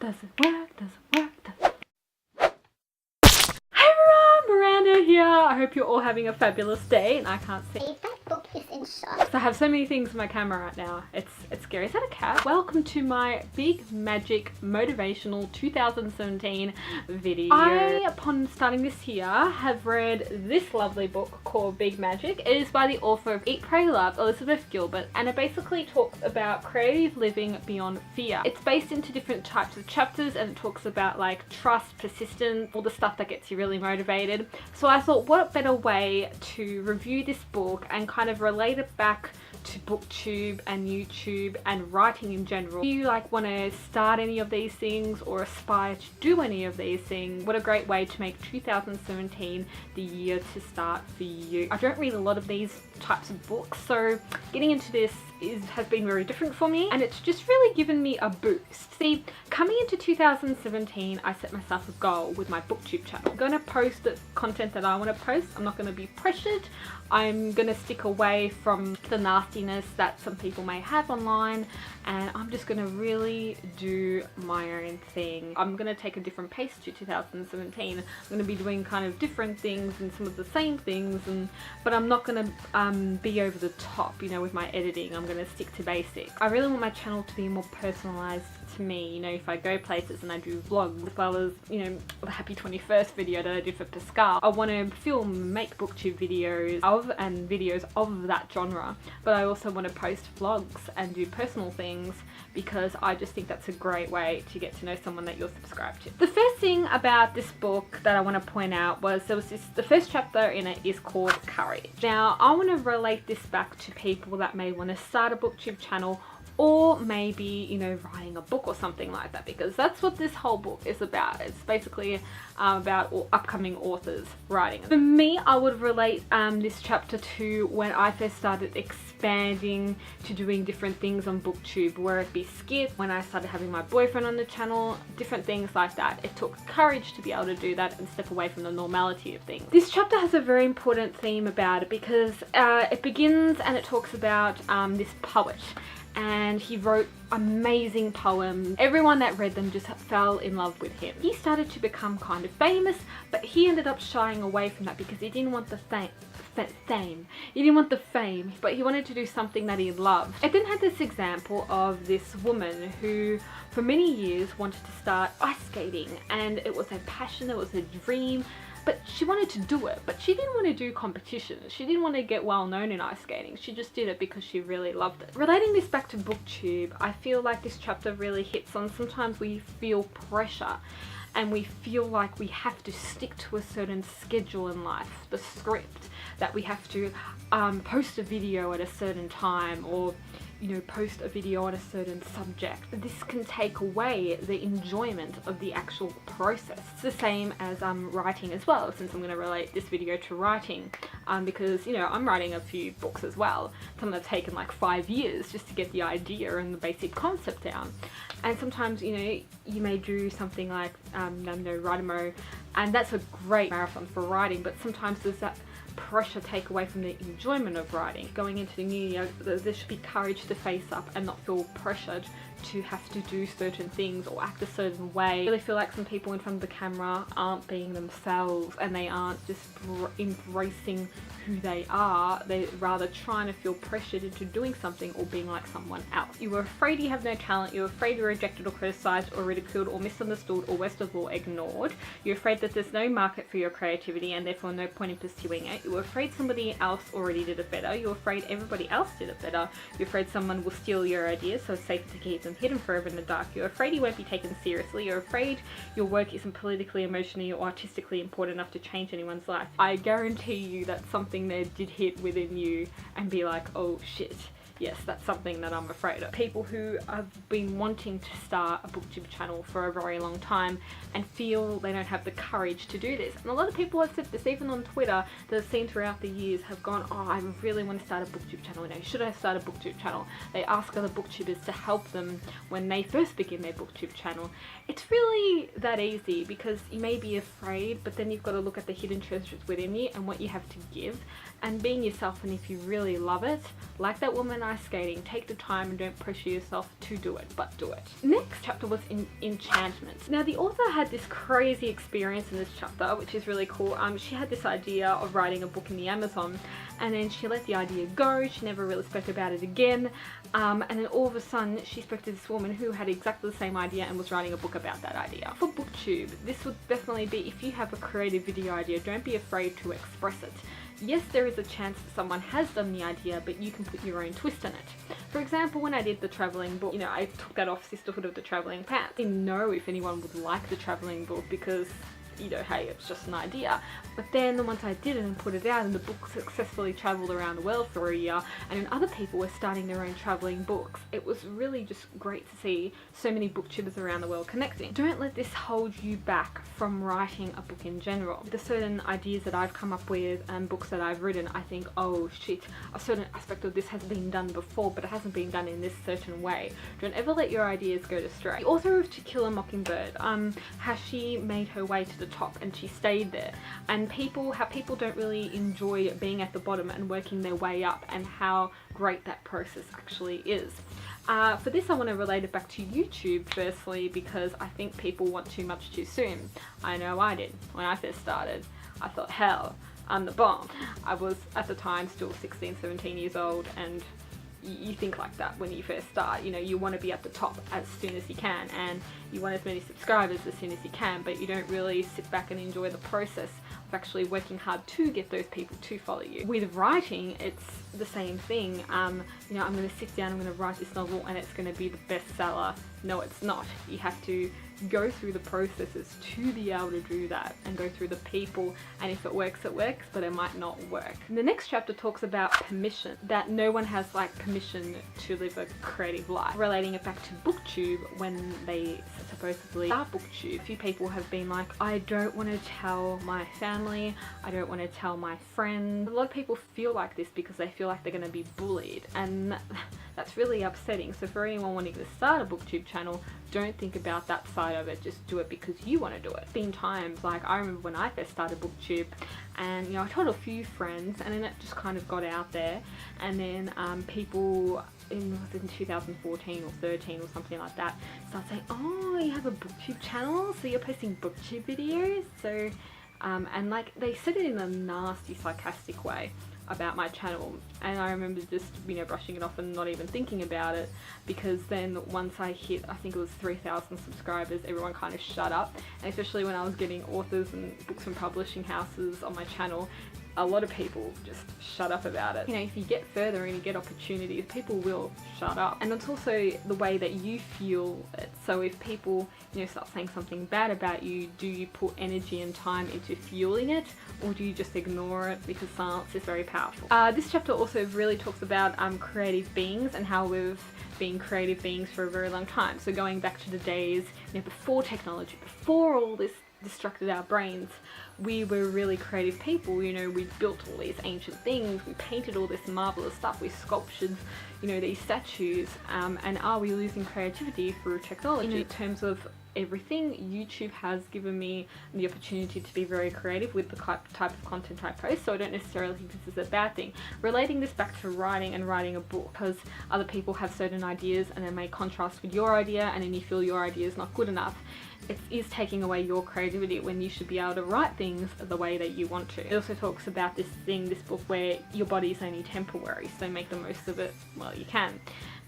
Does it work? Does it work? Does it... Hey everyone, Miranda here. I hope you're all having a fabulous day, and I can't see. That book is in shock. So I have so many things on my camera right now. It's scary. Is that a cat? Welcome to my Big Magic Motivational 2017 video. I, upon starting this year, have read this lovely book called Big Magic. It is by the author of Eat, Pray, Love, Elizabeth Gilbert, and it basically talks about creative living beyond fear. It's based into different types of chapters, and it talks about like trust, persistence, all the stuff that gets you really motivated. So I thought, what better way to review this book and kind of relate it back to booktube and YouTube and writing in general. If you like want to start any of these things or aspire to do any of these things, what a great way to make 2017 the year to start for you. I don't read a lot of these types of books, so getting into this has been very different for me, and it's just really given me a boost. See, coming into 2017, I set myself a goal with my booktube channel. I'm going to post the content that I want to post. I'm not going to be pressured. I'm going to stick away from the nastiness that some people may have online, and I'm just going to really do my own thing. I'm going to take a different pace to 2017. I'm going to be doing kind of different things and some of the same things, but I'm not going to be over the top, you know, with my editing. I'm going to stick to basics. I really want my channel to be more personalized to me. You know, if I go places and I do vlogs, as well as, you know, the happy 21st video that I did for Pascal, I want to film, make booktube videos and videos of that genre, but I also want to post vlogs and do personal things, because I just think that's a great way to get to know someone that you're subscribed to. The first thing about this book that I want to point out was the first chapter in it is called Courage. Now, I want to relate this back to people that may want to start a booktube channel, or maybe, you know, writing a book or something like that, because that's what this whole book is about. It's basically about upcoming authors writing. For me, I would relate this chapter to when I first started expanding to doing different things on booktube, where it be skits, when I started having my boyfriend on the channel, different things like that. It took courage to be able to do that and step away from the normality of things. This chapter has a very important theme about it, because it begins and it talks about this poet, and he wrote amazing poems. Everyone that read them just fell in love with him. He started to become kind of famous, but he ended up shying away from that because he didn't want the fame. He didn't want the fame, but he wanted to do something that he loved. I then had this example of this woman who for many years wanted to start ice skating, and it was her passion, it was her dream. But she wanted to do it, but she didn't want to do competitions. She didn't want to get well known in ice skating. She just did it because she really loved it. Relating this back to booktube, I feel like this chapter really hits on sometimes we feel pressure and we feel like we have to stick to a certain schedule in life, the script, that we have to post a video at a certain time, or, you know, post a video on a certain subject. This can take away the enjoyment of the actual process. It's the same as writing as well, since I'm going to relate this video to writing, because, you know, I'm writing a few books as well. Some that have taken like 5 years just to get the idea and the basic concept down. And sometimes, you know, you may do something like, write-a-mo, and that's a great marathon for writing, but sometimes there's that pressure take away from the enjoyment of writing. Going into the new year, there should be courage to face up and not feel pressured to have to do certain things or act a certain way. I really feel like some people in front of the camera aren't being themselves, and they aren't just embracing who they are. They're rather trying to feel pressured into doing something or being like someone else. You are afraid you have no talent. You're afraid you're rejected or criticized or ridiculed or misunderstood or worst of all ignored. You're afraid that there's no market for your creativity and therefore no point in pursuing it. You're afraid somebody else already did it better. You're afraid everybody else did it better. You're afraid someone will steal your ideas, so it's safer to keep them hidden forever in the dark. You're afraid you won't be taken seriously. You're afraid your work isn't politically, emotionally or artistically important enough to change anyone's life. I guarantee you that something there did hit within you and be like, oh shit, yes, that's something that I'm afraid of. People who have been wanting to start a booktube channel for a very long time and feel they don't have the courage to do this. And a lot of people have said this, even on Twitter, that I've seen throughout the years, have gone, oh, I really want to start a booktube channel. You know, should I start a booktube channel? They ask other booktubers to help them when they first begin their booktube channel. It's really that easy, because you may be afraid, but then you've got to look at the hidden treasures within you and what you have to give and being yourself. And if you really love it, like that woman ice skating. Take the time and don't pressure yourself to do it, but do it. Next chapter was Enhancement. Now the author had this crazy experience in this chapter, which is really cool. She had this idea of writing a book in the Amazon, and then she let the idea go. She never really spoke about it again. And then all of a sudden she spoke to this woman who had exactly the same idea and was writing a book about that idea. For BookTube, this would definitely be, if you have a creative video idea, don't be afraid to express it. Yes, there is a chance that someone has done the idea, but you can put your own twist on it. For example, when I did the traveling book, I took that off Sisterhood of the Traveling Pants. I didn't know if anyone would like the traveling book because, hey, it's just an idea. But then once I did it and put it out, and the book successfully traveled around the world for a year, and then other people were starting their own traveling books, it was really just great to see so many booktubers around the world connecting. Don't let this hold you back from writing a book in general. The certain ideas that I've come up with and books that I've written, I think, oh shit, a certain aspect of this has been done before, but it hasn't been done in this certain way. Don't ever let your ideas go astray. The author of To Kill a Mockingbird, how she made her way to the top and she stayed there, and how people don't really enjoy being at the bottom and working their way up, and how great that process actually is. For this, I want to relate it back to YouTube firstly, because I think people want too much too soon. I know I did. When I first started, I thought, hell, I'm the bomb. I was at the time still 16, 17 years old, and you think like that when you first start. You want to be at the top as soon as you can, and you want as many subscribers as soon as you can, but you don't really sit back and enjoy the process of actually working hard to get those people to follow you. With writing, it's the same thing. I'm going to sit down, I'm going to write this novel, and it's going to be the bestseller. No, it's not. You have to go through the processes to be able to do that, and go through the people, and if it works, but it might not work. And the next chapter talks about permission, that no one has permission to live a creative life. Relating it back to BookTube, when they supposedly start BookTube, a few people have been like, I don't want to tell my family, I don't want to tell my friends. A lot of people feel like this because they feel like they're going to be bullied, and that's really upsetting. So for anyone wanting to start a BookTube channel, don't think about that side of it, just do it because you want to do it. Been times, I remember when I first started BookTube, and I told a few friends, and then it just kind of got out there, and then people in 2014 or 13 or something like that start saying, oh, you have a BookTube channel, so you're posting BookTube videos? So and they said it in a nasty, sarcastic way about my channel, and I remember just brushing it off and not even thinking about it, because then once I hit, I think it was 3,000 subscribers, everyone kind of shut up. And especially when I was getting authors and books from publishing houses on my channel, a lot of people just shut up about it. If you get further and you get opportunities, people will shut up. And it's also the way that you feel it. So if people start saying something bad about you, do you put energy and time into fueling it, or do you just ignore it? Because silence is very powerful. This chapter also really talks about creative beings, and how we've been creative beings for a very long time. So going back to the days before technology, before all this distracted our brains, we were really creative people. We built all these ancient things, we painted all this marvelous stuff, we sculptured these statues, and are we losing creativity through technology? In terms of everything, YouTube has given me the opportunity to be very creative with the type of content I post, so I don't necessarily think this is a bad thing. Relating this back to writing and writing a book, because other people have certain ideas and they may contrast with your idea, and then you feel your idea is not good enough. It is taking away your creativity when you should be able to write things the way that you want to. It also talks about this book where your body is only temporary, so make the most of it while you can.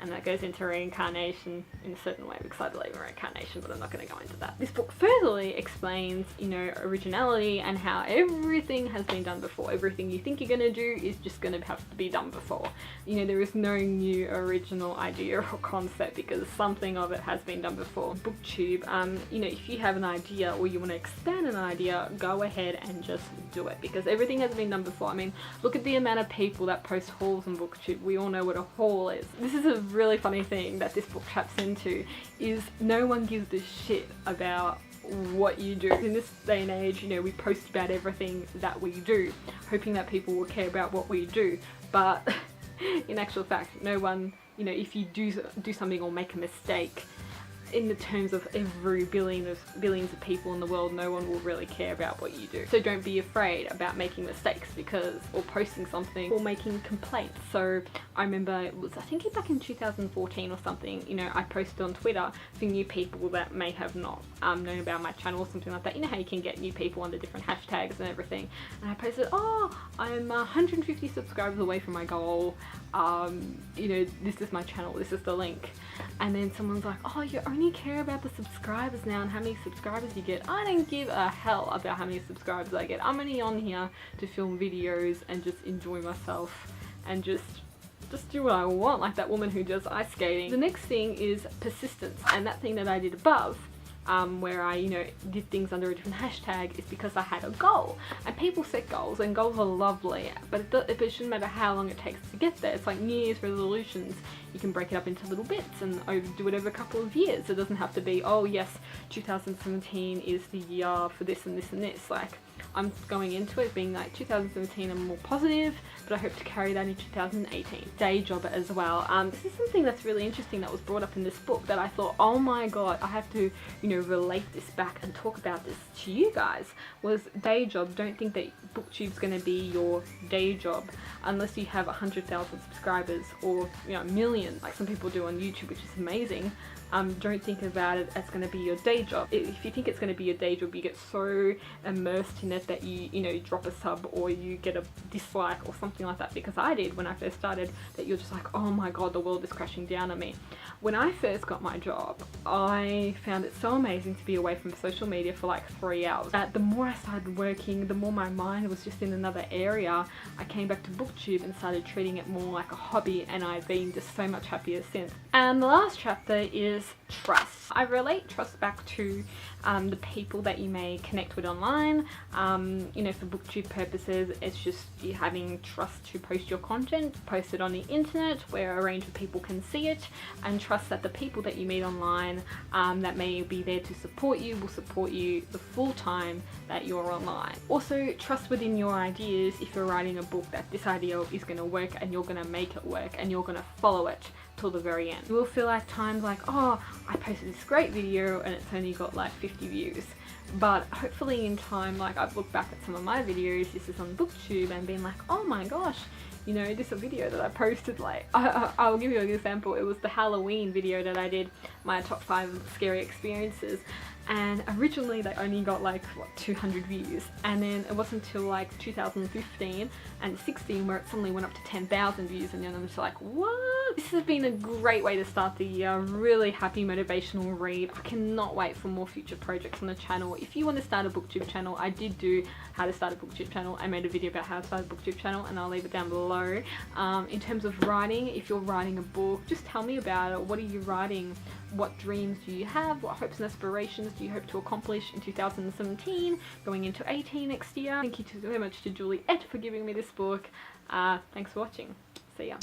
And that goes into reincarnation in a certain way, because I believe in reincarnation, but I'm not going to go into that. This book furtherly explains, originality, and how everything has been done before. Everything you think you're going to do is just going to have to be done before. There is no new original idea or concept, because something of it has been done before. BookTube, if you have an idea or you want to expand an idea, go ahead and just do it, because everything has been done before. Look at the amount of people that post hauls on BookTube. We all know what a haul is. This is a really funny thing that this book taps into, is no one gives a shit about what you do. In this day and age, we post about everything that we do, hoping that people will care about what we do, but in actual fact, no one, if you do something or make a mistake, in the terms of every billions of people in the world, no one will really care about what you do. So don't be afraid about making mistakes or posting something or making complaints. So I remember it was, I think back in 2014 or something, you know, I posted on Twitter for new people that may have not known about my channel or something like that. You know how you can get new people under different hashtags and everything. And I posted, oh, I'm 150 subscribers away from my goal. You know, this is my channel, this is the link. And then someone's like, oh, you only care about the subscribers now and how many subscribers you get. I don't give a hell about how many subscribers I get. I'm only on here to film videos and just enjoy myself and just do what I want, like that woman who does ice skating. The next thing is persistence, and that thing that I did above, where I, you know, did things under a different hashtag, is because I had a goal. And people set goals, and goals are lovely, but it shouldn't matter how long it takes to get there. It's like New Year's resolutions. You can break it up into little bits and do it over a couple of years. It doesn't have to be, oh yes, 2017 is the year for this and this and this. Like, I'm going into it being like 2017 I'm more positive, but I hope to carry that in 2018. Day job as well. This is something that's really interesting that was brought up in this book that I thought, oh my god, I have to, you know, relate this back and talk about this to you guys. Was day job. Don't think that BookTube's going to be your day job unless you have 100,000 subscribers or, you know, a million like some people do on YouTube, which is amazing. Don't think about it as going to be your day job. If you think it's going to be your day job, you get so immersed in it that you know, drop a sub or you get a dislike or something like that, because I did when I first started, that you're just like, oh my god, the world is crashing down on me. When I first got my job, I found it so amazing to be away from social media for like 3 hours. That the more I started working, the more my mind was just in another area. I came back to BookTube and started treating it more like a hobby, and I've been just so much happier since. And the last chapter is trust. I relate trust back to the people that you may connect with online. You know, for BookTube purposes, it's just you having trust to post your content, post it on the internet where a range of people can see it, and trust that the people that you meet online that may be there to support you will support you the full time that you're online. Also, trust within your ideas. If you're writing a book, that this idea is going to work and you're going to make it work and you're going to follow it till the very end. You will feel like times like, oh, I posted this great video and it's only got like 50 views. But hopefully in time, like I've looked back at some of my videos, this is on BookTube, and been like, oh my gosh, you know, this is a video that I posted, like, I'll give you an example. It was the Halloween video that I did, my top 5 scary experiences. And originally they only got like, what, 200 views, and then it wasn't until like 2015 and 16 where it suddenly went up to 10,000 views, and then I'm just like, what? This has been a great way to start the year. Really happy motivational read. I cannot wait for more future projects on the channel. If you want to start a BookTube channel, I did do how to start a BookTube channel. I made a video about how to start a BookTube channel, and I'll leave it down below. In terms of writing, if you're writing a book, just tell me about it. What are you writing? What dreams do you have? What hopes and aspirations do you hope to accomplish in 2017, going into 18 next year? Thank you so much to Juliet for giving me this book. Thanks for watching. See ya.